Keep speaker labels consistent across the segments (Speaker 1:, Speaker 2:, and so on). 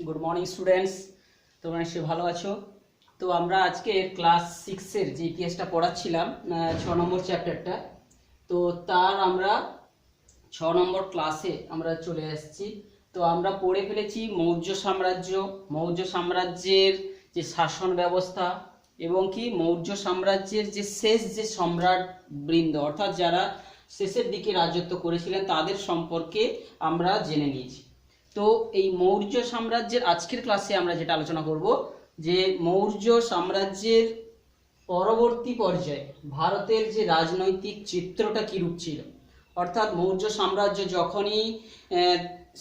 Speaker 1: Good morning students, তোমরা নিশ্চয়ই ভালো আছো। তো আমরা আজকে ক্লাস 6-এর যে ইতিহাসটা পড়াচ্ছিলাম 6 নম্বর চ্যাপ্টারটা, তো তার আমরা 6 নম্বর ক্লাসে আমরা চলে এসেছি। তো আমরা পড়ে ফেলেছি মৌর্য সাম্রাজ্যের যে শাসন ব্যবস্থা এবং কি মৌর্য সাম্রাজ্যের যে শেষ যে সম্রাট বৃন্দ অর্থাৎ যারা শেষের দিকে রাজত্ব করেছিলেন তাদের সম্পর্কে আমরা জেনে নিয়েছি। তো এই মৌর্য সাম্রাজ্যের আজকের ক্লাসে আমরা যেটা আলোচনা করব যে মৌর্য সাম্রাজ্যের পরবর্তী পর্যায়ে ভারতের যে রাজনৈতিক চিত্রটা কীরূপ ছিল, অর্থাৎ মৌর্য সাম্রাজ্য যখনই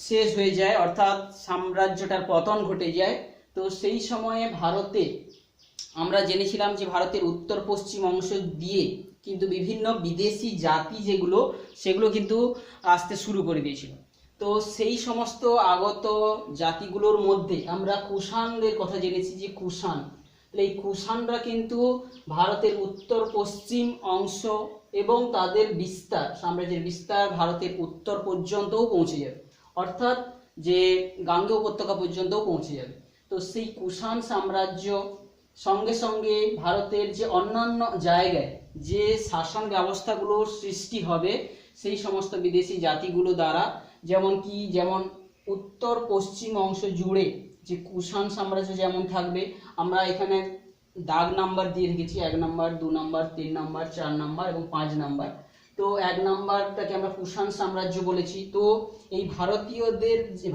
Speaker 1: শেষ হয়ে যায় অর্থাৎ সাম্রাজ্যটার পতন ঘটে যায়, তো সেই সময়ে ভারতে আমরা জেনেছিলাম যে ভারতের উত্তর পশ্চিম অংশ দিয়ে কিন্তু বিভিন্ন বিদেশি জাতি সেগুলো কিন্তু আসতে শুরু করে দিয়েছিল। তো সেই সমস্ত আগত জাতিগুলোর মধ্যে আমরা কুষাণদের কথা জেনেছি যে কুষাণ, এই কুষাণরা কিন্তু ভারতের উত্তর পশ্চিম অংশ এবং তাদের বিস্তার, সাম্রাজ্যের বিস্তার ভারতের উত্তর পর্যন্তও পৌঁছে যাবে, অর্থাৎ যে গাঙ্গেয় উপত্যকা পর্যন্তও পৌঁছে যাবে। তো সেই কুষাণ সাম্রাজ্য সঙ্গে সঙ্গে ভারতের যে অন্যান্য জায়গায় যে শাসন ব্যবস্থাগুলো সৃষ্টি হবে সেই সমস্ত বিদেশি জাতিগুলো দ্বারা, যেমন উত্তর পশ্চিম অংশ জুড়ে যে কুষাণ সাম্রাজ্য যেমন থাকবে, আমরা এখানে দাগ নাম্বার দিয়ে রেখেছি 1 নাম্বার 2 নাম্বার 3 নাম্বার 4 নাম্বার এবং 5 নাম্বার। তো 1 নাম্বারটাকে আমরা কুষাণ সাম্রাজ্য বলেছি। তো এই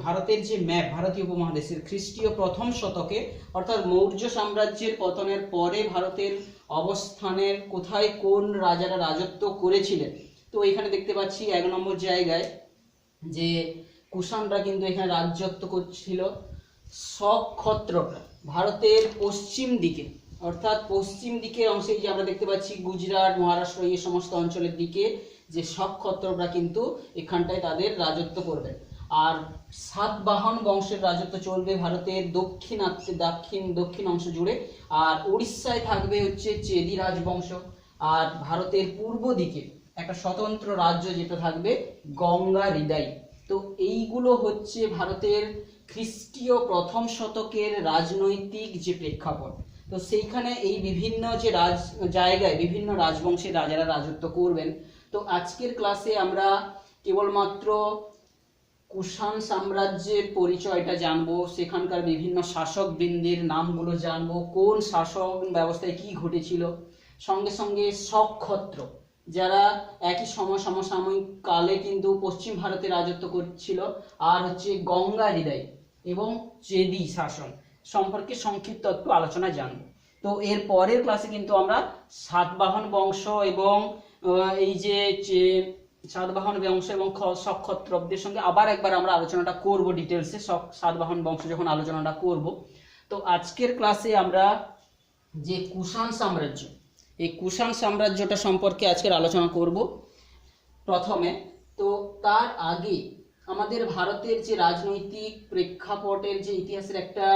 Speaker 1: ভারতের যে ম্যাপ ভারতীয় উপমহাদেশের খ্রিস্টীয় প্রথম শতকে অর্থাৎ মৌর্য সাম্রাজ্যের পতনের পরে ভারতের অবস্থানের কোথায় কোন রাজারা রাজত্ব করেছিলেন, তো এখানে দেখতে পাচ্ছি 1 নম্বর জায়গায় যে কুষাণরা কিন্তু এখানে রাজত্ব করছিল। সক্ষত্রকরা ভারতের পশ্চিম দিকে অর্থাৎ পশ্চিম দিকের অংশে যে আমরা দেখতে পাচ্ছি গুজরাট, মহারাষ্ট্র এই সমস্ত অঞ্চলের দিকে যে সক্ষত্রকরা কিন্তু এখানটায় তাদের রাজত্ব করবে। আর সাতবাহন বংশের রাজত্ব চলবে ভারতের দক্ষিণ অংশ জুড়ে। আর উড়িষ্যায় থাকবে হচ্ছে চেদি রাজবংশ। আর ভারতের পূর্ব দিকে একটা স্বতন্ত্র রাজ্য যেটা থাকবে গঙ্গা হৃদয়। তো এইগুলো হচ্ছে ভারতের খ্রিস্টীয় প্রথম শতকের রাজনৈতিক যে প্রেক্ষাপট। তো সেইখানে এই বিভিন্ন যে জায়গায় বিভিন্ন রাজবংশের রাজারা রাজত্ব করবেন। তো আজকের ক্লাসে আমরা কেবলমাত্র কুষাণ সাম্রাজ্যের পরিচয়টা জানবো, সেখানকার বিভিন্ন শাসক বৃন্দের নামগুলো জানবো, কোন শাসন ব্যবস্থায় কি ঘটেছিল, সঙ্গে সঙ্গে সক্ষত্র যারা একই সমসাময়িক কালে কিন্তু পশ্চিম ভারতে রাজত্ব করছিল, আর হচ্ছে গঙ্গা হৃদয় এবং চেদি শাসন সম্পর্কে সংক্ষিপ্ত একটু আলোচনা জানব। তো এর পরের ক্লাসে কিন্তু আমরা সাতবাহন বংশ এবং এই যে সাতবাহন বংশ এবং সক্ষত্রদের সঙ্গে আবার একবার আমরা আলোচনাটা করব ডিটেলসে, সাতবাহন বংশ যখন আলোচনাটা করব। তো আজকের ক্লাসে আমরা যে কুষাণ সাম্রাজ্য, এই কুষাণ সাম্রাজ্যটা সম্পর্কে আজকের আলোচনা করব প্রথমে। তো তার আগে আমাদের ভারতের যে রাজনৈতিক প্রেক্ষাপটের যে ইতিহাসের একটা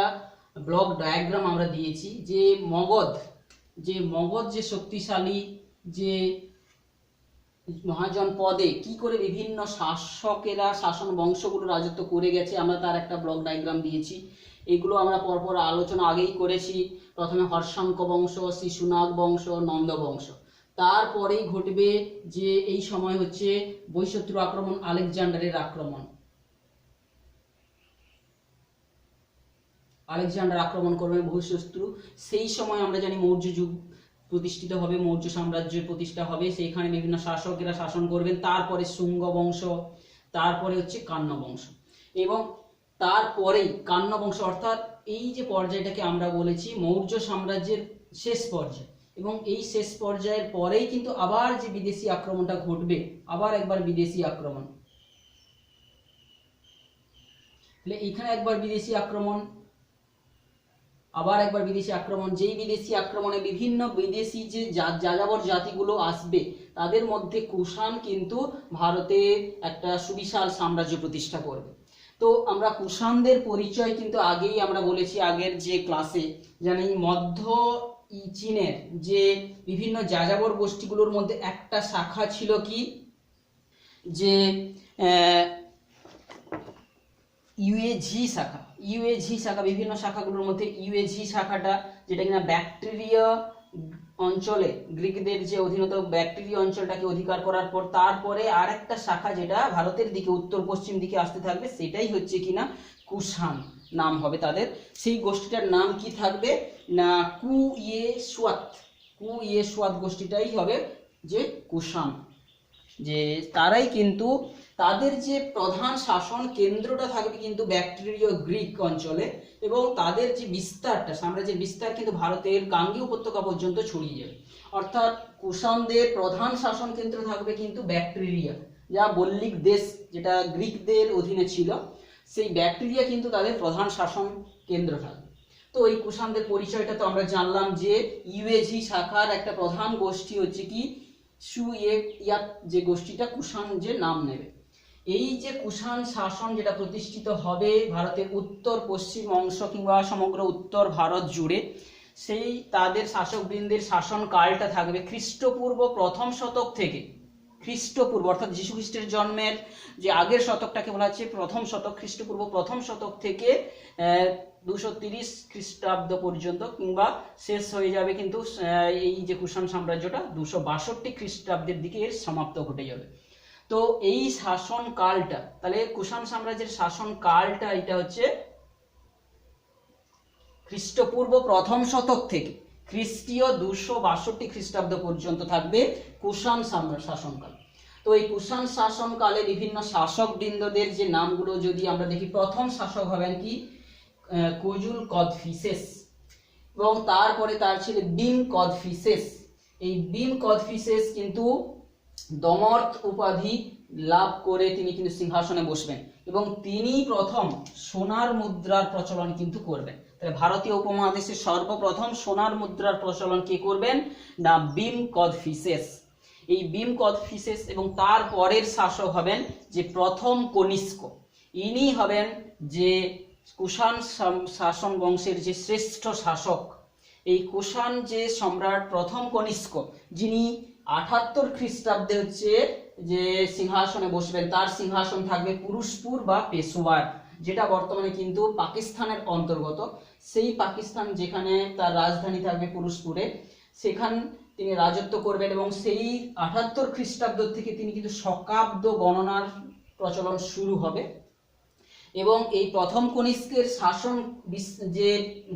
Speaker 1: ব্লক ডায়াগ্রাম আমরা দিয়েছি, যে মগধ যে শক্তিশালী যে মহাজন পদে কি করে বিভিন্ন শাসকেরা শাসন বংশগুলো রাজত্ব করে গেছে, আমরা তার একটা ব্লক ডায়াগ্রাম দিয়েছি। এগুলো আমরা পরপর আলোচনা আগেই করেছি। প্রথমে হর্ষাঙ্ক বংশ, শিশুনাগ বংশ, নন্দ বংশ, তারপরেই ঘটবে যে এই সময় হচ্ছে বহিঃশত্রু আক্রমণ, আলেকজান্ডারের আক্রমণ। আলেকজান্ডার আক্রমণ করবেন বহিঃশত্রু, সেই সময় আমরা জানি মৌর্য যুগ প্রতিষ্ঠিত হবে, মৌর্য সাম্রাজ্যের প্রতিষ্ঠা হবে, সেইখানে বিভিন্ন শাসকেরা শাসন করবেন। তারপরে শুঙ্গ বংশ, তারপরে হচ্ছে কান্য বংশ এবং তারপরেই কান্য বংশ, অর্থাৎ এই যে পর্যায়টাকে আমরা বলেছি মৌর্য সাম্রাজ্যের শেষ পর্যায়। এবং এই শেষ পর্যায়ের পরেই কিন্তু আবার যে বিদেশি আক্রমণটা ঘটবে, আবার একবার বিদেশি আক্রমণ, তাহলে এখানে একবার বিদেশি আক্রমণ, আবার একবার বিদেশি আক্রমণ, যেই বিদেশি আক্রমণে বিভিন্ন বিদেশি যে যাযাবর জাতিগুলো আসবে তাদের মধ্যে কুষাণ কিন্তু ভারতে একটা সুবিশাল সাম্রাজ্য প্রতিষ্ঠা করবে। তো আমরা কুষাণদের পরিচয় কিন্তু আগেই আমরা বলেছি আগের যে ক্লাসে, জানি মধ্য চীনের যে বিভিন্ন যাযাবর গোষ্ঠীগুলোর মধ্যে একটা শাখা ছিল কি, যে ইউএঝি শাখা, ইউএজি শাখা, বিভিন্ন শাখাগুলোর মধ্যে ইউএজি শাখাটা, যেটা কিনা ব্যাকটেরিয়া অঞ্চলে গ্রিকদের যে অধীনত ব্যাকটেরিয়া অঞ্চলটাকে অধিকার করার পর তারপরে আর একটা শাখা যেটা ভারতের দিকে উত্তর পশ্চিম দিকে আসতে থাকবে, সেটাই হচ্ছে কিনা কুষাণ নাম হবে তাদের। সেই গোষ্ঠীটার নাম কি থাকবে না কুইয়েশওয়াত গোষ্ঠীটাই হবে যে কুষাণ। যে তারাই কিন্তু তাদের যে প্রধান শাসন কেন্দ্রটা থাকবে কিন্তু ব্যাকটেরিয় গ্রিক অঞ্চলে, এবং তাদের যে বিস্তারটা, সাম্রাজ্যের বিস্তার কিন্তু ভারতের গাঙ্গেয় উপত্যকা পর্যন্ত ছড়িয়ে যাবে। অর্থাৎ কুষাণদের প্রধান শাসন কেন্দ্র থাকবে কিন্তু ব্যাকটেরিয়া, যা বল্লিক দেশ যেটা গ্রিকদের অধীনে ছিল, সেই ব্যাকটেরিয়া কিন্তু তাদের প্রধান শাসন কেন্দ্র থাকবে। তো এই কুষাণদের পরিচয়টা তো আমরা জানলাম যে ইউএজি শাখার একটা প্রধান গোষ্ঠী হচ্ছে কি সুয়েয়াত, যে গোষ্ঠীটা কুষাণ যে নাম নেবে। এই যে কুষাণ শাসন যেটা প্রতিষ্ঠিত হবে ভারতের উত্তর পশ্চিম অংশ কিংবা সমগ্র উত্তর ভারত জুড়ে, সেই তাদের শাসকবৃন্দের শাসন কালটা থাকবে খ্রিস্টপূর্ব প্রথম শতক থেকে, খ্রিস্টপূর্ব অর্থাৎ যীশু খ্রিস্টের জন্মের যে আগের শতকটাকে বলা হচ্ছে প্রথম শতক, খ্রিস্টপূর্ব প্রথম শতক থেকে 230 খ্রিস্টাব্দ পর্যন্ত, কিংবা শেষ হয়ে যাবে কিন্তু এই যে কুষাণ সাম্রাজ্যটা 262 খ্রিস্টাব্দের দিকে এর সমাপ্ত ঘটে যাবে। তো এই শাসন কালটা, তাহলে কুষাণ সাম্রাজ্যের শাসন কালটা এটা হচ্ছে খ্রিস্টপূর্ব প্রথম শতক থেকে খ্রিস্টীয় 262 খ্রিস্টাব্দ পর্যন্ত থাকবে কুষাণ শাসনকাল। তো এই কুষাণ শাসনকালে বিভিন্ন শাসক বৃন্দদের যে নামগুলো যদি আমরা দেখি, প্রথম শাসক হবেন কি কুজুল কদফিসেস, এবং তারপরে তার ছেলে বিম কদফিসেস। এই বিম কদফিসেস কিন্তু দমর্থ উপাধি লাভ করে তিনি কিন্তু সিংহাসনে বসবেন, এবং তিনি প্রথম সোনার মুদ্রার প্রচলন কিন্তু করবেন। তাহলে ভারতীয় উপমহাদেশের সর্বপ্রথম সোনার মুদ্রার প্রচলন কে করবেন না বিম কদফিসেস। এই বিম কদফিসেস এবং তার পরের শাসক হবেন যে প্রথম কনিষ্ক। ইনি হবেন যে কুষাণ শাসন বংশের যে শ্রেষ্ঠ শাসক। এই কুষাণ যে সম্রাট প্রথম কনিষ্ক, যিনি 78 খ্রিস্টাব্দে হচ্ছে যে সিংহাসনে বসবেন, তার সিংহাসন থাকবে পুরুষপুর বা পেশোয়ার, যেটা বর্তমানে কিন্তু পাকিস্তানের অন্তর্গত। সেই পাকিস্তান যেখানে তার রাজধানী থাকবে পুরুষপুরে, সেখান তিনি রাজত্ব করবেন, এবং সেই 78 খ্রিস্টাব্দ থেকে তিনি কিন্তু শকাব্দ গণনার প্রচলন শুরু হবে। এবং এই প্রথম কনিষ্কের শাসন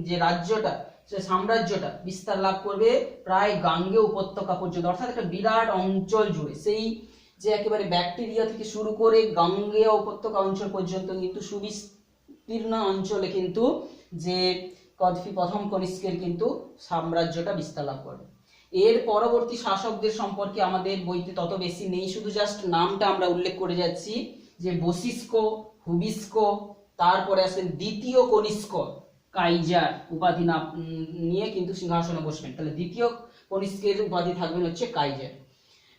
Speaker 1: যে রাজ্যটা, সে সাম্রাজ্যটা বিস্তার লাভ করবে প্রায় গাঙ্গেয় উপত্যকা পর্যন্ত, অর্থাৎ একটা বিরাট অঞ্চল জুড়ে, সেই যে একেবারে ব্যাকটেরিয়া থেকে শুরু করে গাঙ্গেয় উপত্যকা অঞ্চল পর্যন্ত কিন্তু সুবিস্তীর্ণ অঞ্চলে কিন্তু যে প্রথম কনিষ্কের কিন্তু সাম্রাজ্যটা বিস্তার লাভ করবে। এর পরবর্তী শাসকদের সম্পর্কে আমাদের বইতে তত বেশি নেই, শুধু জাস্ট নামটা আমরা উল্লেখ করে যাচ্ছি যে বশিষ্ক, হুবিষ্ক, তারপরে আসেন দ্বিতীয় কনিষ্ক কাইজার উপাধি নিয়ে কিন্তু সিংহাসনে বসবেন। তাহলে দ্বিতীয় কনিষ্কের উপাধি থাকবেন হচ্ছে কাইজার,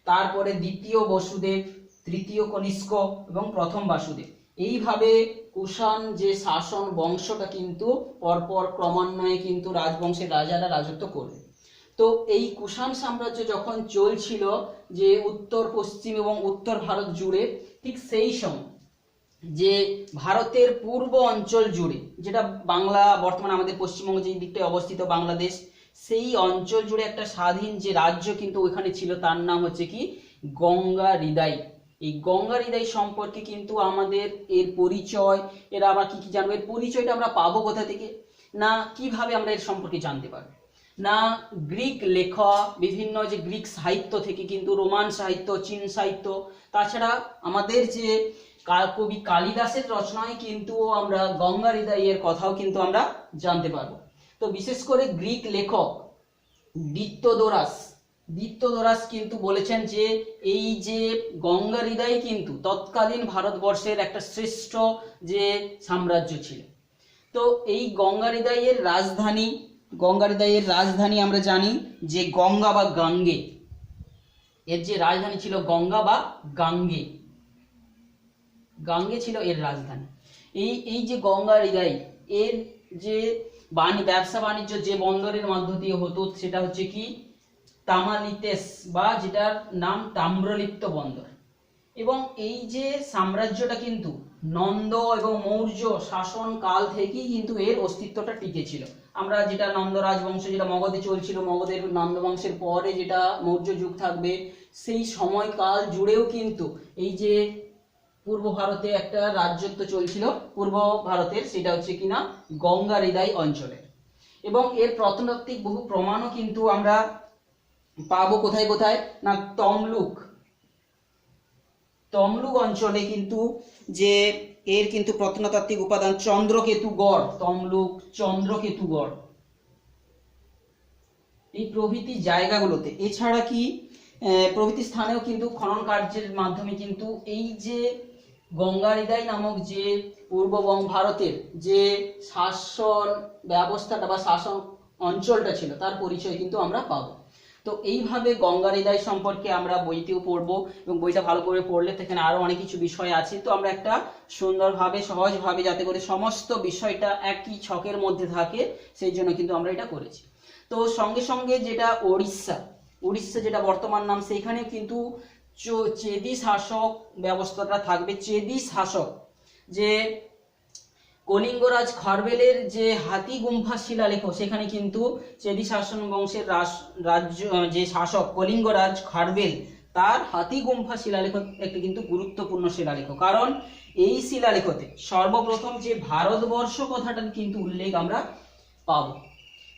Speaker 1: তারপরে দ্বিতীয় বসুদেব, তৃতীয় কনিষ্ক এবং প্রথম বাসুদেব। এইভাবে কুষাণ যে শাসন বংশটা কিন্তু পরপর ক্রমান্বয়ে কিন্তু রাজবংশের রাজারা রাজত্ব করবে। তো এই কুষাণ সাম্রাজ্য যখন চলছিল যে উত্তর পশ্চিম এবং উত্তর ভারত জুড়ে, ঠিক সেই সময় যে ভারতের পূর্ব অঞ্চল জুড়ে, যেটা বাংলা বর্তমানে আমাদের পশ্চিমবঙ্গ যে দিকটায় অবস্থিত বাংলাদেশ, সেই অঞ্চল জুড়ে একটা স্বাধীন যে রাজ্য কিন্তু ওইখানে ছিল, তার নাম হচ্ছে কি গঙ্গা হৃদয়। এই গঙ্গা হৃদয় সম্পর্কে কিন্তু আমাদের এর পরিচয়, এরা আবার কি কি জানবো, এর পরিচয়টা আমরা পাবো কোথা থেকে, না কিভাবে আমরা এর সম্পর্কে জানতে পারবো, না গ্রিক লেখা বিভিন্ন যে গ্রিক সাহিত্য থেকে কিন্তু রোমান সাহিত্য, চীন সাহিত্য, তাছাড়া আমাদের যে কবি কালিদাসের রচনায় কিন্তু আমরা গঙ্গা হৃদয়ের কথাও কিন্তু আমরা জানতে পারবো। তো বিশেষ করে গ্রিক লেখক দিত্যোদরাস কিন্তু বলেছেন যে এই যে গঙ্গা হৃদয় কিন্তু তৎকালীন ভারতবর্ষের একটা শ্রেষ্ঠ যে সাম্রাজ্য ছিল। তো এই গঙ্গা হৃদয়ের রাজধানী আমরা জানি যে গঙ্গা বা গাঙ্গে, এর যে রাজধানী ছিল গঙ্গা বা গাঙ্গে ছিল এর রাজধানী। এই যে গঙ্গা হৃদয়, এর যে ব্যবসা বাণিজ্য যে বন্দরের মধ্য দিয়ে হতো সেটা হচ্ছে কি তামালিতেস, বা যেটার নাম তাম্রলিপ্ত বন্দর। এবং এই যে সাম্রাজ্যটা কিন্তু নন্দ এবং মৌর্য শাসন কাল থেকেই কিন্তু এর অস্তিত্বটা টিকে ছিল। আমরা যেটা নন্দ রাজবংশ যেটা মগধে চলছিল, মগধের নন্দ বংশের পরে যেটা মৌর্য যুগ থাকবে, সেই সময়কাল জুড়েও কিন্তু এই যে পূর্ব ভারতে একটা রাজ্যত্ব চলছিল পূর্ব ভারতের, সেটা হচ্ছে কিনা গঙ্গারিদাই অঞ্চলে। এবং এর প্রত্নতাত্ত্বিক বহু প্রমাণও কিন্তু আমরা পাবো কোথায় কোথায় না, তমলুক অঞ্চলে কিন্তু যে এর কিন্তু প্রত্নতাত্ত্বিক উপাদান চন্দ্রকেতুগড়, তমলুক চন্দ্রকেতুগড় এই প্রভৃতি জায়গাগুলোতে, এছাড়া কি প্রভৃতি স্থানেও কিন্তু খনন কার্যের মাধ্যমে কিন্তু এই যে গঙ্গারিদাই নামক যে পূর্ববঙ্গ ভারতের যে শাসন ব্যবস্থাটা বা শাসন অঞ্চলটা ছিল তার পরিচয় কিন্তু আমরা পাবো। তো এইভাবে গঙ্গারিদাই সম্পর্কে আমরা বইতেও পড়বো, এবং বইটা ভালো করে পড়লে সেখানে আরো অনেক কিছু বিষয় আছে। তো আমরা একটা সুন্দরভাবে সহজভাবে যাতে করে সমস্ত বিষয়টা একই ছকের মধ্যে থাকে সেই জন্য কিন্তু আমরা এটা করেছি। তো সঙ্গে সঙ্গে যেটা উড়িষ্যা যেটা বর্তমান নাম, সেইখানে কিন্তু চেদি শাসক ব্যবস্থাটা থাকবে। চেদি শাসক যে কলিঙ্গরাজ খারবেলের যে হাতি গুম্ফা শিলালেখ, সেখানে কিন্তু চেদি শাসন বংশের রাজ্য যে শাসক কলিঙ্গরাজ খারবেল তার হাতি গুম্ফা শিলালেখ একটি কিন্তু গুরুত্বপূর্ণ শিলালেখ, কারণ এই শিলালেখতে সর্বপ্রথম যে ভারতবর্ষ কথাটার কিন্তু উল্লেখ আমরা পাব।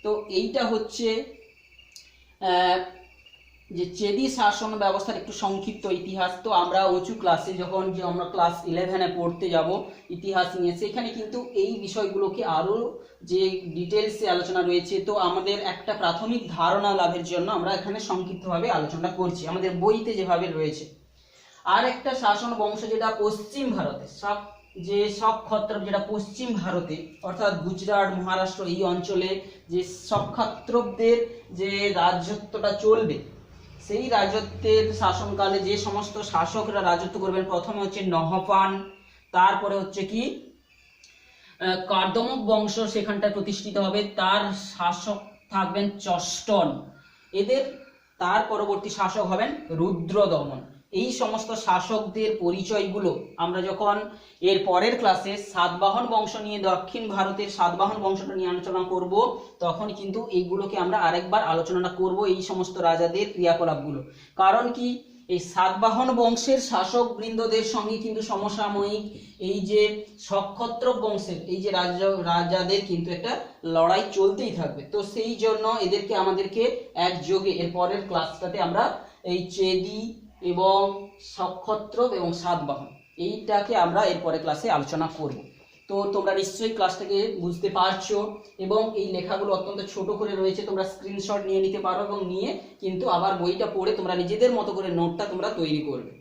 Speaker 1: তো এইটা হচ্ছে যে চেদি শাসন ব্যবস্থার একটু সংক্ষিপ্ত ইতিহাস। তো আমরা উঁচু ক্লাসে যখন যে আমরা ক্লাস 11-এ পড়তে যাব ইতিহাস নিয়ে, সেখানে কিন্তু এই বিষয়গুলোকে আরো যে ডিটেলসে আলোচনা রয়েছে। তো আমাদের একটা প্রাথমিক ধারণা লাভের জন্য আমরা এখানে সংক্ষিপ্তভাবে আলোচনা করছি আমাদের বইতে যেভাবে রয়েছে। আর একটা শাসন বংশ যেটা পশ্চিম ভারতে যে শকক্ষত্রপ, যেটা পশ্চিম ভারতে অর্থাৎ গুজরাট মহারাষ্ট্র এই অঞ্চলে যে শকক্ষত্রপদের যে রাজত্বটা চলবে, সেই রাজত্বের শাসনকালে যে সমস্ত শাসকরা রাজত্ব করবেন, প্রথমে হচ্ছে নহপান, তারপরে হচ্ছে কি কার্দমক বংশ সেখানটা প্রতিষ্ঠিত হবে, তার শাসক থাকবেন চষ্টন, এদের তার পরবর্তী শাসক হবেন রুদ্রদমন। এই সমস্ত শাসকদের পরিচয়গুলো আমরা যখন এর পরের ক্লাসে সাতবাহন বংশ নিয়ে, দক্ষিণ ভারতের সাতবাহন বংশটা নিয়ে আলোচনা করব, তখন কিন্তু এইগুলোকে আমরা আরেকবার আলোচনা করব, এই সমস্ত রাজাদের ক্রিয়াকলাপগুলো। কারণ কি, এই সাতবাহন বংশের শাসক বৃন্দদের সঙ্গে কিন্তু সমসাময়িক এই যে শকক্ষত্রপ বংশের এই যে রাজাদের কিন্তু একটা লড়াই চলতেই থাকবে। তো সেই জন্য এদেরকে আমাদেরকে একযোগে এর পরের ক্লাসটাতে আমরা এই চেদি এবং শকক্ষত্রপ এবং সাতবাহন এইটাকে আমরা এর পরের ক্লাসে আলোচনা করব। তো তোমরা নিশ্চয়ই ক্লাসটাকে বুঝতে পারছো, এবং এই লেখাগুলো অত্যন্ত ছোট করে রয়েছে, তোমরা স্ক্রিনশট নিয়ে নিতে পারো এবং নিয়ে কিন্তু আবার বইটা পড়ে তোমরা নিজেদের মতো করে নোটটা তোমরা তৈরি করবে।